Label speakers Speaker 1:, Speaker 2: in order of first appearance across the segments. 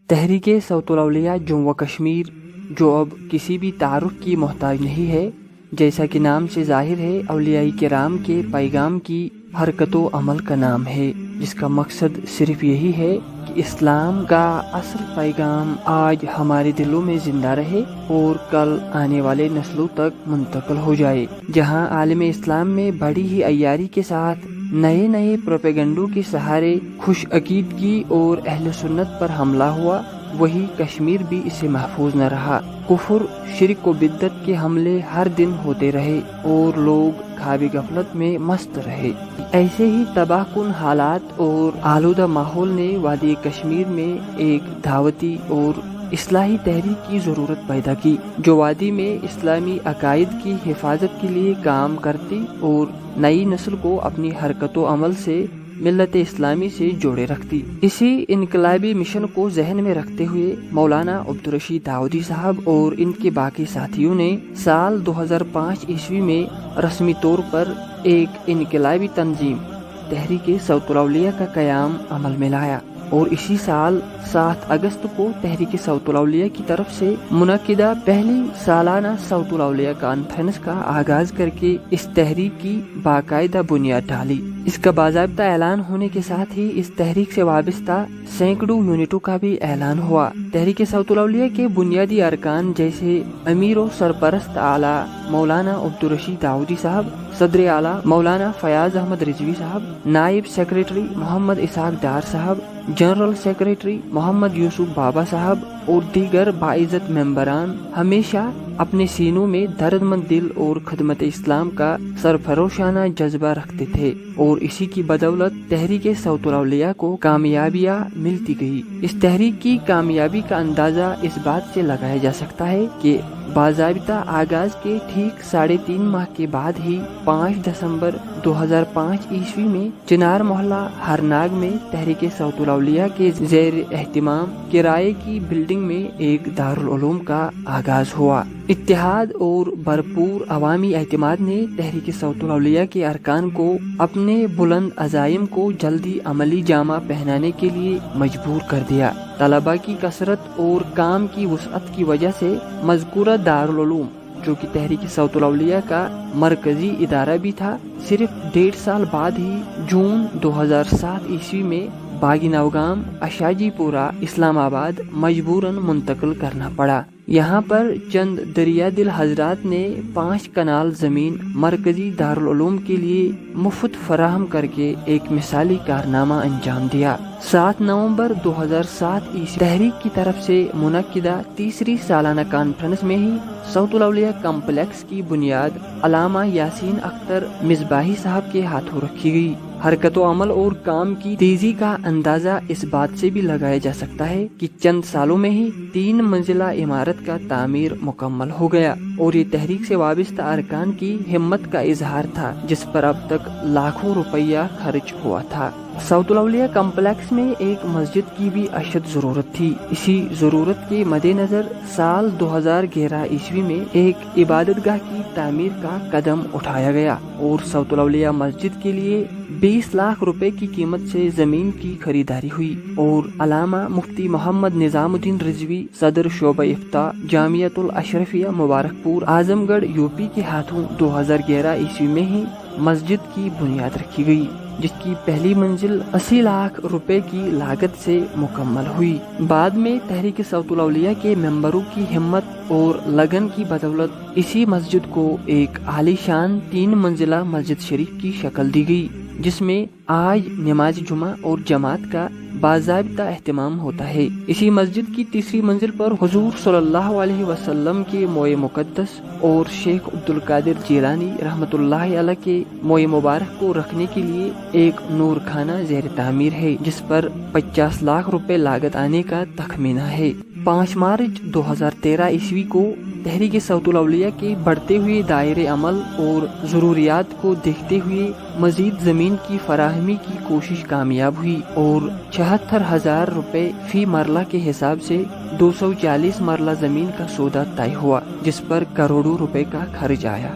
Speaker 1: تحریک صوت الاولیاء جموں و کشمیر، جو اب کسی بھی تعارف کی محتاج نہیں ہے، جیسا کہ نام سے ظاہر ہے، اولیاء کرام کے پیغام کی حرکت و عمل کا نام ہے، جس کا مقصد صرف یہی ہے کہ اسلام کا اصل پیغام آج ہمارے دلوں میں زندہ رہے اور کل آنے والے نسلوں تک منتقل ہو جائے۔ جہاں عالم اسلام میں بڑی ہی عیاری کے ساتھ نئے نئے پروپیگنڈوں کے سہارے خوش عقیدگی اور اہل سنت پر حملہ ہوا، وہی کشمیر بھی اسے محفوظ نہ رہا۔ کفر، شرک و بدعت کے حملے ہر دن ہوتے رہے اور لوگ خواب غفلت میں مست رہے۔ ایسے ہی تباہ کن حالات اور آلودہ ماحول نے وادی کشمیر میں ایک دعوتی اور اصلاحی تحریک کی ضرورت پیدا کی، جو وادی میں اسلامی عقائد کی حفاظت کے لیے کام کرتی اور نئی نسل کو اپنی حرکت و عمل سے ملت اسلامی سے جوڑے رکھتی۔ اسی انقلابی مشن کو ذہن میں رکھتے ہوئے مولانا عبدالرشید داؤدی صاحب اور ان کے باقی ساتھیوں نے سال 2005 عیسوی میں رسمی طور پر ایک انقلابی تنظیم تحریک صوت الاولیاء کا قیام عمل میں لایا، اور اسی سال 7 اگست کو تحریک صوت الاولیاء کی طرف سے منعقدہ پہلی سالانہ صوت الاولیاء کانفرنس کا آغاز کر کے اس تحریک کی باقاعدہ بنیاد ڈالی۔ اس کا باضابطہ اعلان ہونے کے ساتھ ہی اس تحریک سے وابستہ سینکڑوں یونٹوں کا بھی اعلان ہوا۔ تحریک صوت الاولیاء کے بنیادی ارکان جیسے امیر و سرپرست اعلیٰ مولانا عبدالرشید داؤدی صاحب، صدر اعلیٰ مولانا فیاض احمد رضوی صاحب، نائب سیکریٹری محمد اسحاق ڈار صاحب، جنرل سیکریٹری محمد یوسف بابا صاحب اور دیگر باعزت ممبران ہمیشہ اپنے سینوں میں درد مند دل اور خدمت اسلام کا سرفروشانہ جذبہ رکھتے تھے، اور اسی کی بدولت تحریک صوت الاولیاء کو کامیابیاں ملتی گئی۔ اس تحریک کی کامیابی کا اندازہ اس بات سے لگایا جا سکتا ہے کہ باضابطہ آغاز کے ٹھیک 3.5 ماہ کے بعد ہی 5 دسمبر 2005 عیسوی میں چنار محلہ ہرناگ میں تحریک صوت الاولیاء کے زیر اہتمام کرائے کی بلڈنگ میں ایک دارالعلوم کا آغاز ہوا۔ اتحاد اور بھرپور عوامی اعتماد نے تحریک صوت الاولیاء کے ارکان کو اپنے بلند عزائم کو جلدی عملی جامہ پہنانے کے لیے مجبور کر دیا۔ طلباء کی کثرت اور کام کی وسعت کی وجہ سے مذکورہ دارالعلوم، جو کہ تحریک صوت الاولیاء کا مرکزی ادارہ بھی تھا، صرف 1.5 سال بعد ہی جون 2007 عیسوی میں باغی نوگام، اشاجی پورہ، اسلام آباد مجبوراً منتقل کرنا پڑا۔ یہاں پر چند دریا دل حضرات نے 5 کنال زمین مرکزی دارالعلوم کے لیے مفت فراہم کر کے ایک مثالی کارنامہ انجام دیا۔ 7 نومبر 2007 عیسوی تحریک کی طرف سے منعقدہ تیسری سالانہ کانفرنس میں ہی صوت الاولیاء کمپلیکس کی بنیاد علامہ یاسین اختر مصباحی صاحب کے ہاتھوں رکھی گئی۔ حرکت و عمل اور کام کی تیزی کا اندازہ اس بات سے بھی لگایا جا سکتا ہے کہ چند سالوں میں ہی 3 منزلہ عمارت کا تعمیر مکمل ہو گیا، اور یہ تحریک سے وابستہ ارکان کی ہمت کا اظہار تھا، جس پر اب تک لاکھوں روپیہ خرچ ہوا تھا۔ صوت الاولیاء کمپلیکس میں ایک مسجد کی بھی اشد ضرورت تھی۔ اسی ضرورت کے مد نظر سال 2011 عیسوی میں ایک عبادت گاہ کی تعمیر کا قدم اٹھایا گیا، اور صوت الاولیاء مسجد کے لیے 20 لاکھ روپے کی قیمت سے زمین کی خریداری ہوئی، اور علامہ مفتی محمد نظام الدین رضوی، صدر شعبہ افتاء، جامعۃ الاشرفیہ مبارک پور، اعظم گڑھ، یوپی کے ہاتھوں 2011 عیسوی میں ہی مسجد کی بنیاد رکھی گئی، جس کی پہلی منزل 80 لاکھ روپے کی لاگت سے مکمل ہوئی۔ بعد میں تحریک صوت الاولیاء کے ممبروں کی ہمت اور لگن کی بدولت اسی مسجد کو ایک عالی شان 3 منزلہ مسجد شریف کی شکل دی گئی، جس میں آج نماز جمعہ اور جماعت کا باضابطہ اہتمام ہوتا ہے۔ اسی مسجد کی تیسری منزل پر حضور صلی اللہ علیہ وسلم کے موئے مقدس اور شیخ عبدالقادر جیلانی رحمۃ اللہ علیہ کے موئے مبارک کو رکھنے کے لیے ایک نور خانہ زیر تعمیر ہے، جس پر 50 لاکھ روپے لاگت آنے کا تخمینہ ہے۔ 5 مارچ 2013 عیسوی کو تحریک صوت الاولیاء کے بڑھتے ہوئے دائرے عمل اور ضروریات کو دیکھتے ہوئے مزید زمین کی فراہمی کی کوشش کامیاب ہوئی، اور 76,000 روپے فی مرلہ کے حساب سے 240 مرلہ زمین کا سودا طے ہوا، جس پر کروڑوں روپے کا خرچ آیا۔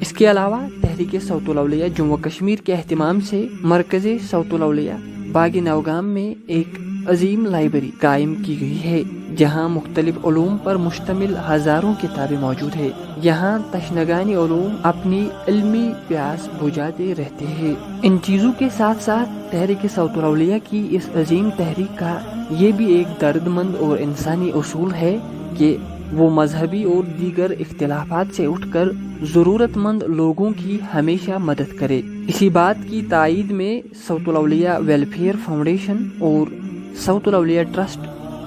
Speaker 1: اس کے علاوہ تحریک صوت الاولیاء جموں و کشمیر کے اہتمام سے مرکز صوت الاولیاء باغ نوگام میں ایک عظیم لائبریری قائم کی گئی ہے، جہاں مختلف علوم پر مشتمل ہزاروں کتابیں موجود ہے۔ یہاں تشنگان علوم اپنی علمی پیاس بجھاتے رہتے ہیں۔ ان چیزوں کے ساتھ ساتھ تحریک صوت الاولیاء کی اس عظیم تحریک کا یہ بھی ایک درد مند اور انسانی اصول ہے کہ وہ مذہبی اور دیگر اختلافات سے اٹھ کر ضرورت مند لوگوں کی ہمیشہ مدد کرے۔ اسی بات کی تائید میں صوت الاولیاء ویلفیئر فاؤنڈیشن اور صوت الاولیاء ٹرسٹ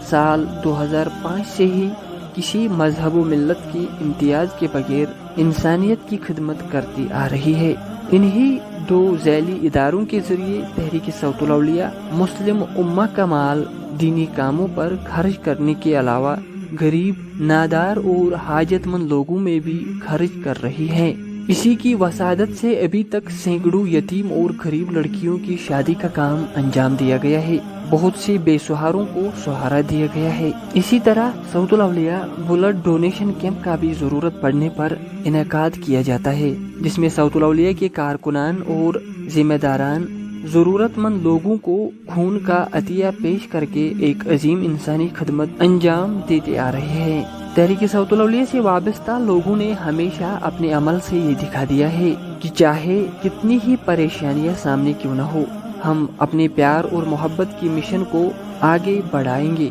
Speaker 1: سال 2005 سے ہی کسی مذہب و ملت کی امتیاز کے بغیر انسانیت کی خدمت کرتی آ رہی ہے۔ انہی دو ذیلی اداروں کے ذریعے تحریک صوت الاولیاء مسلم امہ کا مال دینی کاموں پر خرچ کرنے کے علاوہ غریب، نادار اور حاجت مند لوگوں میں بھی خرچ کر رہی ہے۔ اسی کی وسادت سے ابھی تک سینکڑوں یتیم اور غریب لڑکیوں کی شادی کا کام انجام دیا گیا ہے، بہت سے بے سہاروں کو سہارا دیا گیا ہے۔ اسی طرح صوت الاولیاء بلڈ ڈونیشن کیمپ کا بھی ضرورت پڑنے پر انعقاد کیا جاتا ہے، جس میں صوت الاولیاء کے کارکنان اور ذمہ داران ضرورت مند لوگوں کو خون کا عطیہ پیش کر کے ایک عظیم انسانی خدمت انجام دیتے آ رہے ہیں۔ تحریک صوت الاولیاء سے وابستہ لوگوں نے ہمیشہ اپنے عمل سے یہ دکھا دیا ہے کہ چاہے کتنی ہی پریشانیاں سامنے کیوں نہ ہو، ہم اپنے پیار اور محبت کی مشن کو آگے بڑھائیں گے۔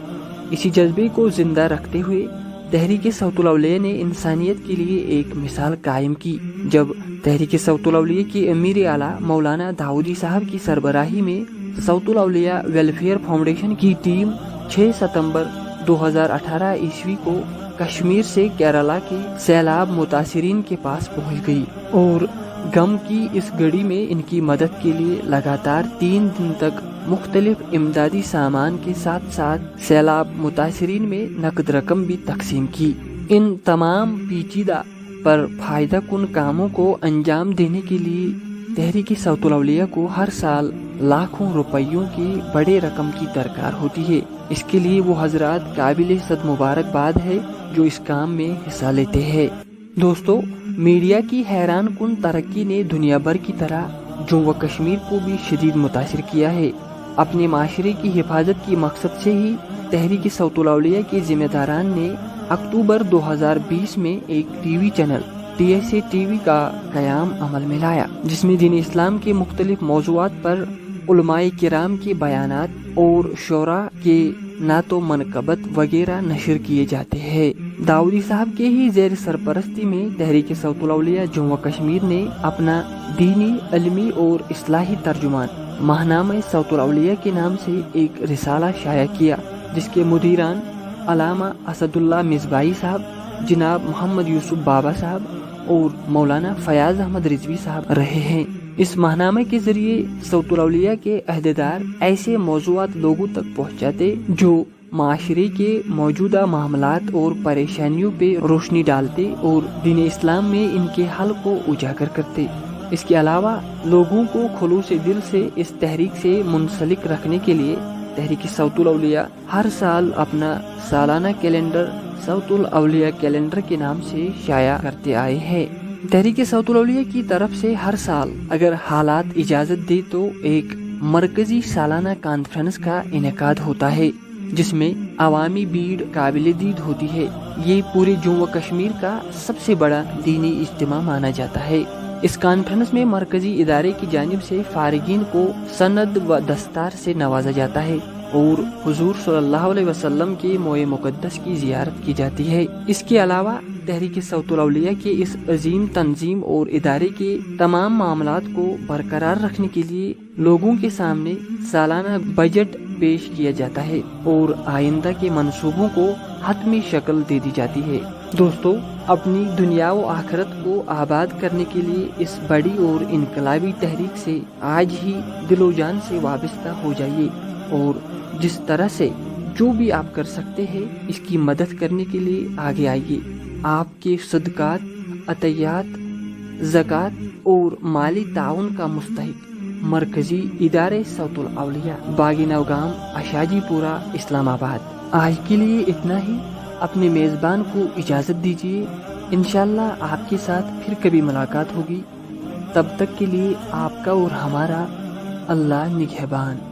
Speaker 1: اسی جذبے کو زندہ رکھتے ہوئے تحریک صوت الاولیاء نے انسانیت کے لیے ایک مثال قائم کی، جب تحریک صوت الاولیاء کی امیر اعلیٰ مولانا داؤدی صاحب کی سربراہی میں صوت الاولیاء ویلفیئر فاؤنڈیشن کی ٹیم 6 ستمبر 2018 عیسوی کو کشمیر سے کیرالہ کے سیلاب متاثرین کے پاس پہنچ گئی اور غم کی اس گھڑی میں ان کی مدد کے لیے لگاتار 3 دن تک مختلف امدادی سامان کے ساتھ ساتھ سیلاب متاثرین میں نقد رقم بھی تقسیم کی۔ ان تمام پیچیدہ پر فائدہ کن کاموں کو انجام دینے کے لیے تحریک صوت الاولیاء کو ہر سال لاکھوں روپیوں کی بڑے رقم کی درکار ہوتی ہے۔ اس کے لیے وہ حضرات قابل صد مبارکباد ہے جو اس کام میں حصہ لیتے ہیں۔ دوستو، میڈیا کی حیران کن ترقی نے دنیا بھر کی طرح جموں و کشمیر کو بھی شدید متاثر کیا ہے۔ اپنے معاشرے کی حفاظت کی مقصد سے ہی تحریک صوت الاولیاء کے ذمہ داران نے اکتوبر 2020 میں ایک T V channel TSA TV کا قیام عمل میں لایا، جس میں دین اسلام کے مختلف موضوعات پر علماء کرام کے بیانات اور شعراء کے نعت و منقبت وغیرہ نشر کیے جاتے ہیں۔ داؤدی صاحب کے ہی زیر سرپرستی میں تحریک صوت الاولیاء جموں و کشمیر نے اپنا دینی، علمی اور اصلاحی ترجمان ماہنامہ صوت الاولیاء کے نام سے ایک رسالہ شائع کیا، جس کے مدیران علامہ اسد اللہ مصباحی صاحب، جناب محمد یوسف بابا صاحب اور مولانا فیاض احمد رضوی صاحب رہے ہیں۔ اس ماہنامے کے ذریعے صوت الاولیاء کے عہدیدار ایسے موضوعات لوگوں تک پہنچاتے جو معاشرے کے موجودہ معاملات اور پریشانیوں پہ روشنی ڈالتے اور دین اسلام میں ان کے حل کو اجاگر کرتے۔ اس کے علاوہ لوگوں کو خلوص دل سے اس تحریک سے منسلک رکھنے کے لیے تحریک صوت الاولیاء ہر سال اپنا سالانہ کیلنڈر صوت الاولیاء کیلنڈر کے نام سے شائع کرتے آئے ہیں۔ تحریک صوت الاولیاء کی طرف سے ہر سال اگر حالات اجازت دے تو ایک مرکزی سالانہ کانفرنس کا انعقاد ہوتا ہے، جس میں عوامی بھیڑ قابل دید ہوتی ہے۔ یہ پورے جموں و کشمیر کا سب سے بڑا دینی اجتماع مانا جاتا ہے۔ اس کانفرنس میں مرکزی ادارے کی جانب سے فارغین کو سند و دستار سے نوازا جاتا ہے اور حضور صلی اللہ علیہ وسلم کے موئے مقدس کی زیارت کی جاتی ہے۔ اس کے علاوہ تحریک صوت الاولیاء کے اس عظیم تنظیم اور ادارے کے تمام معاملات کو برقرار رکھنے کے لیے لوگوں کے سامنے سالانہ بجٹ پیش کیا جاتا ہے اور آئندہ کے منصوبوں کو حتمی شکل دے دی جاتی ہے۔ دوستو، اپنی دنیا و آخرت کو آباد کرنے کے لیے اس بڑی اور انقلابی تحریک سے آج ہی دل و جان سے وابستہ ہو جائیے اور جس طرح سے جو بھی آپ کر سکتے ہیں اس کی مدد کرنے کے لیے آگے آئیے۔ آپ کے صدقات، عطیات، زکوٰۃ اور مالی تعاون کا مستحق مرکزی ادارے صوت الاولیاء، باغ نوگام، اشاجی پورہ، اسلام آباد۔ آج کے لیے اتنا ہی۔ اپنے میزبان کو اجازت دیجیے۔ انشاءاللہ آپ کے ساتھ پھر کبھی ملاقات ہوگی، تب تک کے لیے آپ کا اور ہمارا اللہ نگہبان۔